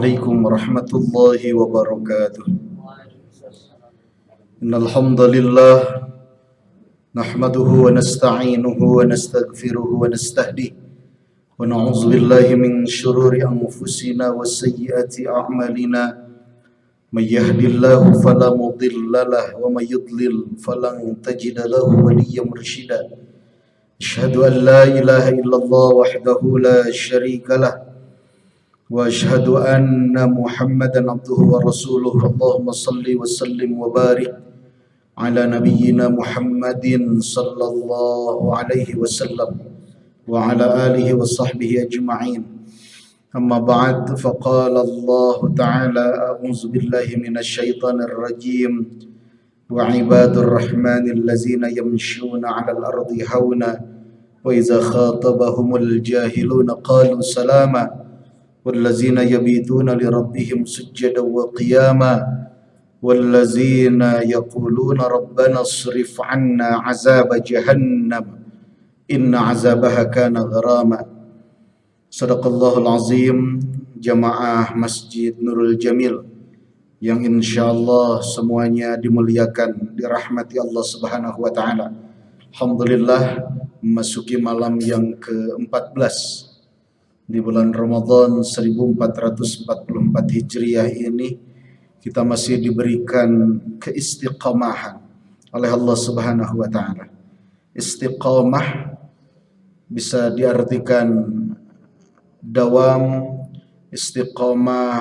عليكم ورحمة الله وبركاته. إن الحمد لله نحمده ونستعينه ونستغفره ونستهديه ونعوذ بالله من شرور أنفسنا وسيئات أعمالنا. من يهد الله فلا مضل له ومن يضلل فلن تجد له وليا مرشدا. أشهد أن لا إله إلا الله وحده لا شريك له وأشهد أن محمدا عبده ورسوله. اللهم صل وسلم وبارك على نبينا محمد صلى الله عليه وسلم وعلى آله وصحبه أجمعين. أما بعد، فقال الله تعالى: أعوذ بالله من الشيطان الرجيم وعباد الرحمن الذين يمشون على الأرض هونا وإذا خاطبهم الجاهلون قالوا سلاما والذين يبيتون لربهم سجدا وقياما والذين يقولون ربنا اصرف عنا عذاب جهنم إن عذابها كان غراما. Sadaqallahul azim. Jamaah Masjid Nurul Jamil yang insyaallah semuanya dimuliakan, dirahmati Allah Subhanahu wa taala. Alhamdulillah, memasuki malam yang ke-14 di bulan Ramadan 1444 Hijriah ini, kita masih diberikan keistiqomahan oleh Allah Subhanahu wa taala. Istiqomah bisa diartikan dawam, istiqomah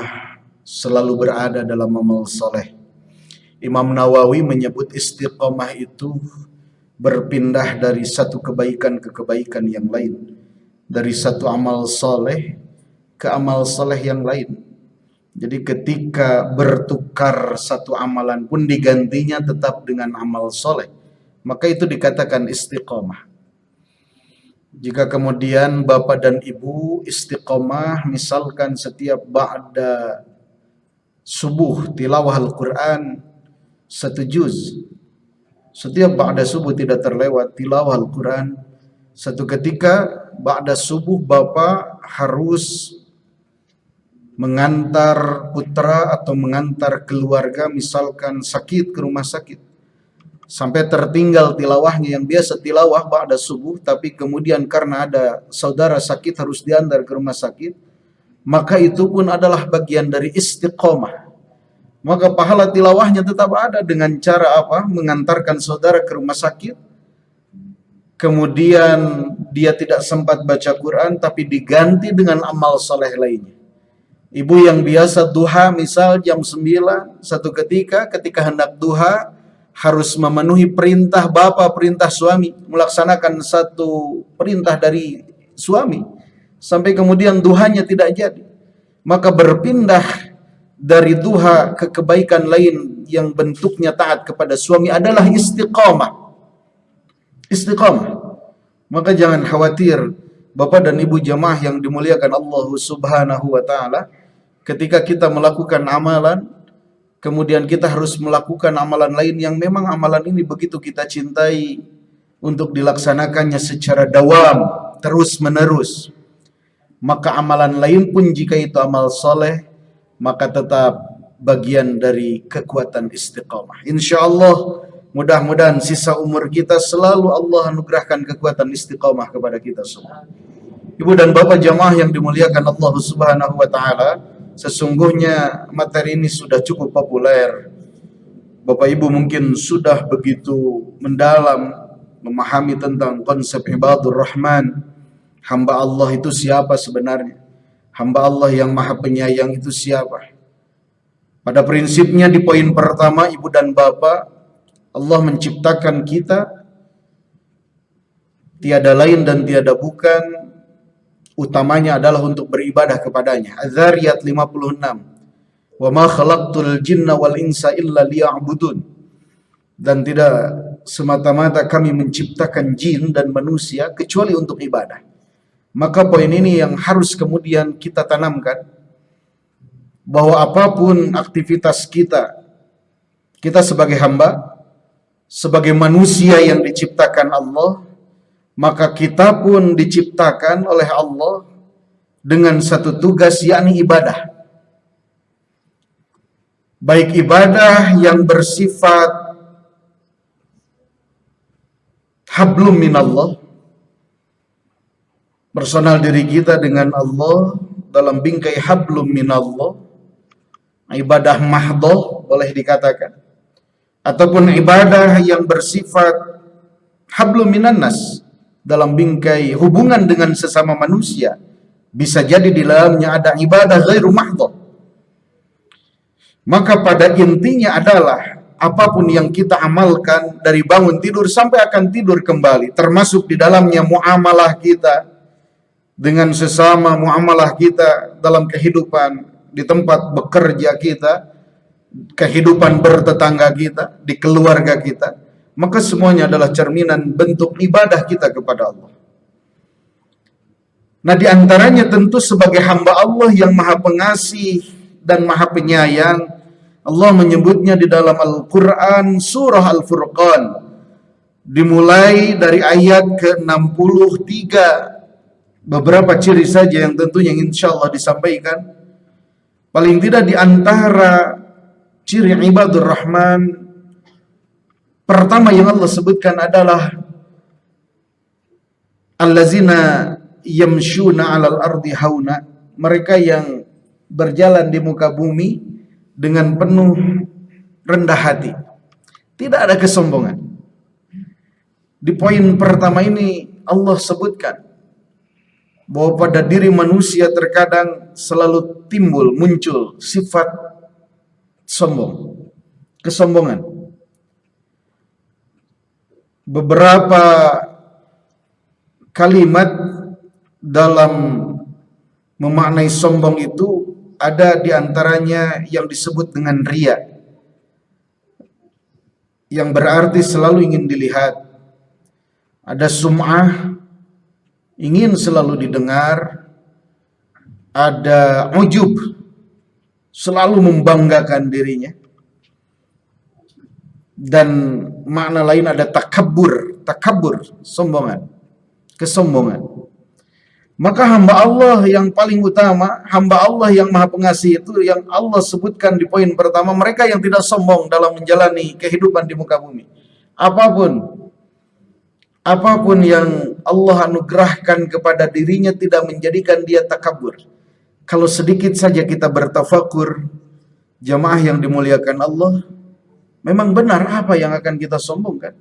selalu berada dalam amal soleh. Imam Nawawi menyebut istiqomah itu berpindah dari satu kebaikan ke kebaikan yang lain, dari satu amal soleh ke amal soleh yang lain. Jadi ketika bertukar satu amalan pun digantinya tetap dengan amal soleh, maka itu dikatakan istiqomah. Jika kemudian bapak dan ibu istiqomah, misalkan setiap ba'da subuh tilawah Al-Quran 1 juz, setiap ba'da subuh tidak terlewat tilawah Al-Quran. Satu ketika ba'da subuh bapak harus mengantar putra atau mengantar keluarga misalkan sakit ke rumah sakit, sampai tertinggal tilawahnya yang biasa tilawah ba'da subuh, tapi kemudian karena ada saudara sakit harus diantar ke rumah sakit, maka itu pun adalah bagian dari istiqomah. Maka pahala tilawahnya tetap ada dengan cara apa? Mengantarkan saudara ke rumah sakit, kemudian dia tidak sempat baca Quran tapi diganti dengan amal soleh lainnya. Ibu yang biasa duha misal jam 9, satu ketika hendak duha harus memenuhi perintah bapak, perintah suami, melaksanakan satu perintah dari suami, sampai kemudian duhanya tidak jadi, maka berpindah dari duha ke kebaikan lain yang bentuknya taat kepada suami adalah istiqomah. Istiqomah. Maka jangan khawatir bapak dan ibu jamaah yang dimuliakan Allah Subhanahu wa taala, ketika kita melakukan amalan kemudian kita harus melakukan amalan lain yang memang amalan ini begitu kita cintai untuk dilaksanakannya secara dawam, terus menerus, maka amalan lain pun jika itu amal soleh, maka tetap bagian dari kekuatan istiqamah. InsyaAllah mudah-mudahan sisa umur kita selalu Allah anugerahkan kekuatan istiqamah kepada kita semua. Ibu dan bapak jamaah yang dimuliakan Allah Subhanahu wa taala, sesungguhnya materi ini sudah cukup populer. Bapak Ibu mungkin sudah begitu mendalam memahami tentang konsep ibadur rahman. Hamba Allah itu siapa sebenarnya? Hamba Allah yang maha penyayang itu siapa? Pada prinsipnya di poin pertama, ibu dan bapak, Allah menciptakan kita tiada lain dan tiada bukan, utamanya adalah untuk beribadah kepadanya. Az-Zariyat 56. Wa ma khalaqtul jinna wal insa illa liya'budun. Dan tidak semata-mata kami menciptakan jin dan manusia kecuali untuk ibadah. Maka poin ini yang harus kemudian kita tanamkan, bahwa apapun aktivitas kita sebagai hamba, sebagai manusia yang diciptakan Allah, maka kita pun diciptakan oleh Allah dengan satu tugas, yakni ibadah. baik ibadah yang bersifat hablum minallah, personal diri kita dengan Allah dalam bingkai hablum minallah, ibadah mahdhah boleh dikatakan, ataupun ibadah yang bersifat hablum minannas, dalam bingkai hubungan dengan sesama manusia, bisa jadi di dalamnya ada ibadah ghairu mahdhah. Maka pada intinya adalah apapun yang kita amalkan dari bangun tidur sampai akan tidur kembali, termasuk di dalamnya muamalah kita dengan sesama, muamalah kita dalam kehidupan di tempat bekerja kita, kehidupan bertetangga kita, di keluarga kita, maka semuanya adalah cerminan bentuk ibadah kita kepada Allah. Nah, di antaranya tentu sebagai hamba Allah yang Maha Pengasih dan Maha Penyayang, Allah menyebutnya di dalam Al-Quran surah Al-Furqan, dimulai dari ayat ke-63, beberapa ciri saja yang tentunya insya Allah disampaikan. Paling tidak di antara ciri ibadur Rahman pertama yang Allah sebutkan adalah allazina yamshuna 'alal ardi hauna, mereka yang berjalan di muka bumi dengan penuh rendah hati, tidak ada kesombongan. Di poin pertama ini Allah sebutkan bahwa pada diri manusia terkadang selalu timbul, muncul sifat sombong, kesombongan. Beberapa kalimat dalam memaknai sombong itu ada di antaranya yang disebut dengan riya, yang berarti selalu ingin dilihat. Ada sum'ah, ingin selalu didengar. Ada ujub, selalu membanggakan dirinya. Dan makna lain ada takabbur, sombongan, kesombongan. Maka hamba Allah yang paling utama, hamba Allah yang Maha Pengasih itu yang Allah sebutkan di poin pertama, mereka yang tidak sombong dalam menjalani kehidupan di muka bumi. Apapun yang Allah anugerahkan kepada dirinya tidak menjadikan dia takabur. Kalau sedikit saja kita bertafakur, jamaah yang dimuliakan Allah, memang benar apa yang akan kita sombongkan.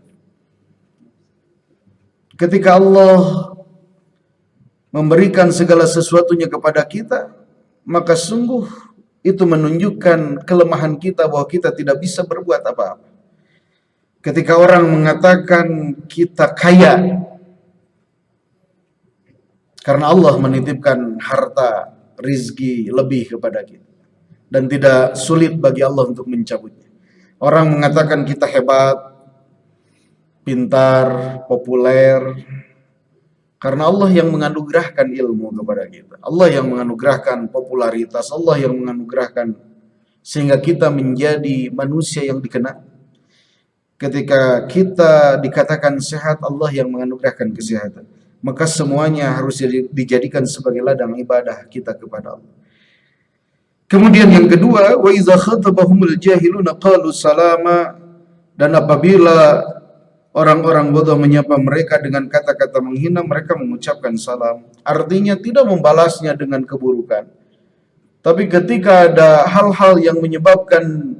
Ketika Allah memberikan segala sesuatunya kepada kita, maka sungguh itu menunjukkan kelemahan kita bahwa kita tidak bisa berbuat apa-apa. Ketika orang mengatakan kita kaya karena Allah menitipkan harta, rizki lebih kepada kita dan tidak sulit bagi Allah untuk mencabutnya. Orang mengatakan kita hebat, pintar, populer, karena Allah yang menganugerahkan ilmu kepada kita. Allah yang menganugerahkan popularitas, Allah yang menganugerahkan sehingga kita menjadi manusia yang dikenal. Ketika kita dikatakan sehat, Allah yang menganugerahkan kesehatan. Maka semuanya harus dijadikan sebagai ladang ibadah kita kepada Allah. Kemudian yang kedua, wa idza khatabahumul jahiluna qalu salama, dan apabila orang-orang bodoh menyapa mereka dengan kata-kata menghina, mereka mengucapkan salam. Artinya tidak membalasnya dengan keburukan. Tapi ketika ada hal-hal yang menyebabkan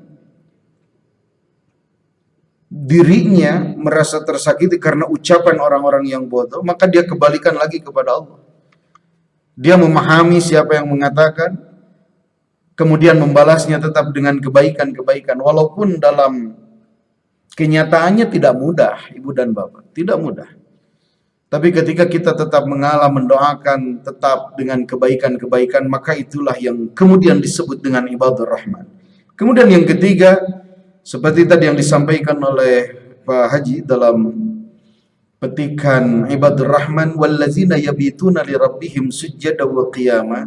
dirinya merasa tersakiti karena ucapan orang-orang yang bodoh, maka dia kembalikan lagi kepada Allah. Dia memahami siapa yang mengatakan, kemudian membalasnya tetap dengan kebaikan-kebaikan, walaupun dalam kenyataannya tidak mudah, ibu dan bapak, tidak mudah. Tapi ketika kita tetap mengalah, mendoakan, tetap dengan kebaikan-kebaikan, maka itulah yang kemudian disebut dengan ibadur rahman. Kemudian yang ketiga, seperti tadi yang disampaikan oleh Pak Haji dalam petikan ibadur rahman, wallazina yabituna li rabbihim sujjada wa qiyama,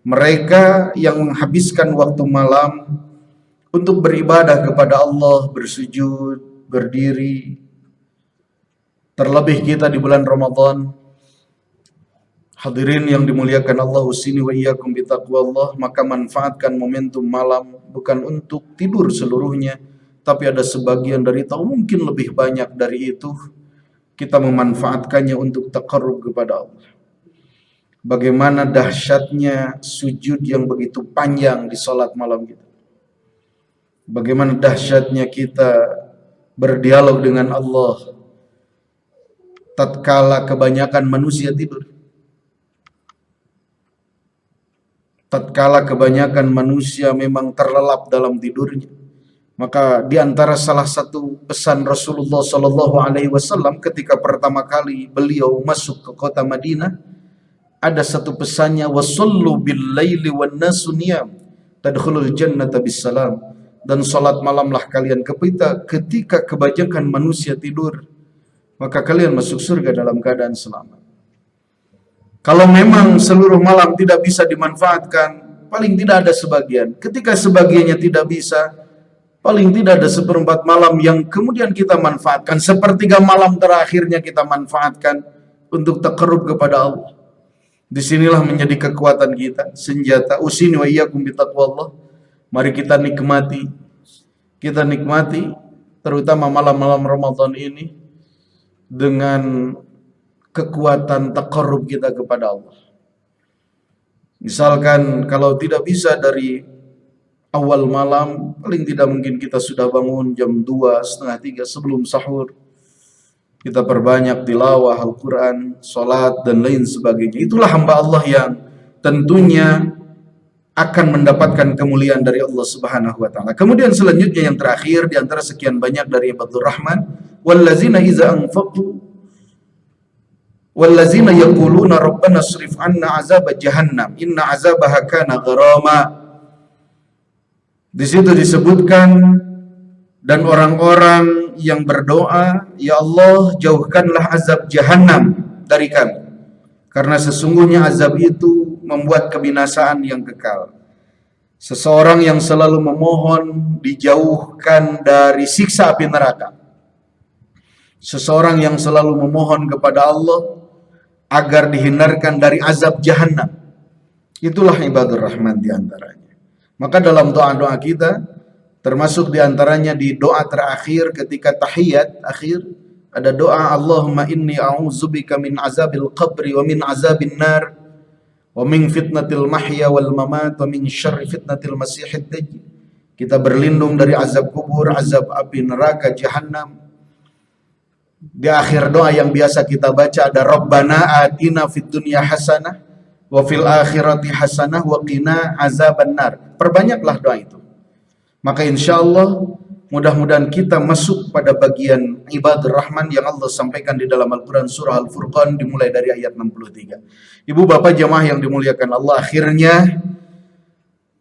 mereka yang menghabiskan waktu malam untuk beribadah kepada Allah, bersujud, berdiri. Terlebih kita di bulan Ramadan Hadirin yang dimuliakan Allah usini wa iyyakum bitaqwallah, maka manfaatkan momentum malam bukan untuk tidur seluruhnya, tapi ada sebagian dari tahu mungkin lebih banyak dari itu kita memanfaatkannya untuk taqarrub kepada Allah. Bagaimana dahsyatnya sujud yang begitu panjang di salat malam kita. Bagaimana dahsyatnya kita berdialog dengan Allah tatkala kebanyakan manusia tidur. Tatkala kebanyakan manusia memang terlelap dalam tidurnya. Maka di antara salah satu pesan Rasulullah sallallahu alaihi wasallam ketika pertama kali beliau masuk ke kota Madinah, ada satu pesannya, wasallu bil laili wan nasu niyam tadkhulul jannata bisalam. Dan salat malamlah kalian ketika kebanyakan manusia tidur, maka kalian masuk surga dalam keadaan selamat. Kalau memang seluruh malam tidak bisa dimanfaatkan, paling tidak ada sebagian. Ketika sebagiannya tidak bisa, paling tidak ada seperempat malam yang kemudian kita manfaatkan. Sepertiga malam terakhirnya kita manfaatkan untuk taqarrub kepada Allah. Disinilah menjadi kekuatan kita, senjata. Usini wa iyyakum bitaqwallah. Mari kita nikmati. Kita nikmati terutama malam-malam Ramadan ini dengan kekuatan taqarrub kita kepada Allah. Misalkan kalau tidak bisa dari awal malam, paling tidak mungkin kita sudah bangun jam 2, setengah 3 sebelum sahur. Kita perbanyak tilawah Al-Quran, salat dan lain sebagainya. Itulah hamba Allah yang tentunya akan mendapatkan kemuliaan dari Allah Subhanahu wa taala. Kemudian selanjutnya yang terakhir di antara sekian banyak dari ibadur rahman, wallazina iza anfaqu wallazina yaquluna rabbana srif 'anna 'azaba jahannam inna 'azabaha kana gharama. Di situ disebutkan dan orang-orang yang berdoa, ya Allah jauhkanlah azab jahannam dari kami, karena sesungguhnya azab itu membuat kebinasaan yang kekal. Seseorang yang selalu memohon dijauhkan dari siksa api neraka, seseorang yang selalu memohon kepada Allah agar dihindarkan dari azab jahannam, itulah ibadur rahman diantaranya. Maka dalam doa-doa kita, termasuk diantaranya di doa terakhir ketika tahiyat akhir, ada doa Allahumma inni a'udzubika min azabil qabri wa min azabin nar wa min fitnatil mahya wal mamat wa min syarri fitnatil masihid dajjal. Kita berlindung dari azab kubur, azab api neraka jahannam. Di akhir doa yang biasa kita baca ada Rabbana atina fid dunya hasanah wa fil akhirati hasanah wa qina azaban nar. Perbanyaklah doa itu. Maka insyaallah mudah-mudahan kita masuk pada bagian ibadur rahman yang Allah sampaikan di dalam Al-Quran surah Al-Furqan dimulai dari ayat 63. Ibu bapak jamaah yang dimuliakan Allah, akhirnya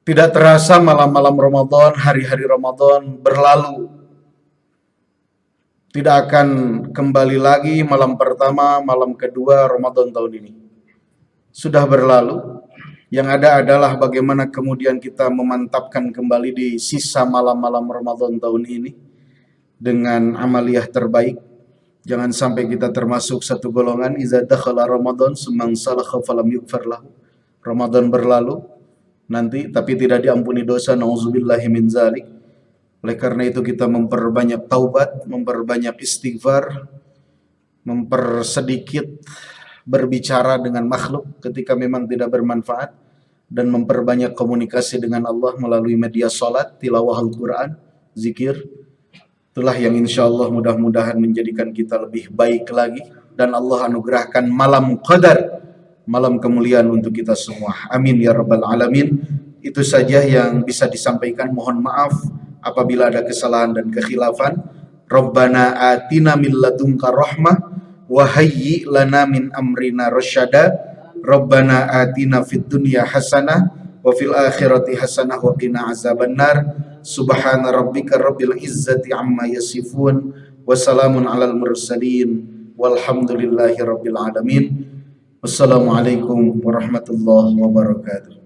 tidak terasa malam-malam Ramadan, hari-hari Ramadan berlalu. Tidak akan kembali lagi malam pertama, malam kedua Ramadan tahun ini. Sudah berlalu. Yang ada adalah bagaimana kemudian kita memantapkan kembali di sisa malam-malam Ramadan tahun ini dengan amaliyah terbaik. Jangan sampai kita termasuk satu golongan iza dakhala Ramadan summan salakha falam yughfar lahu. Ramadan berlalu nanti tapi tidak diampuni dosa, nauzubillahi min zalik. Oleh karena itu kita memperbanyak taubat, memperbanyak istighfar, mempersedikit berbicara dengan makhluk ketika memang tidak bermanfaat, dan memperbanyak komunikasi dengan Allah melalui media salat, tilawah Al-Quran, zikir. Itulah yang insya Allah mudah-mudahan menjadikan kita lebih baik lagi, dan Allah anugerahkan malam qadar, malam kemuliaan untuk kita semua. Amin ya rabbal alamin. Itu saja yang bisa disampaikan. Mohon maaf apabila ada kesalahan dan kekhilafan. Rabbana atina min ladunka rahmah wa hayyi lana min amrina rasyada. Rabbana atina fid dunya hasanah wa fil akhirati hasanah wa qina azabannar. Subhana rabbika rabbil izzati amma yasifun wa salamun alal mursalin walhamdulillahi rabbil alamin. Wassalamualaikum warahmatullahi wabarakatuh.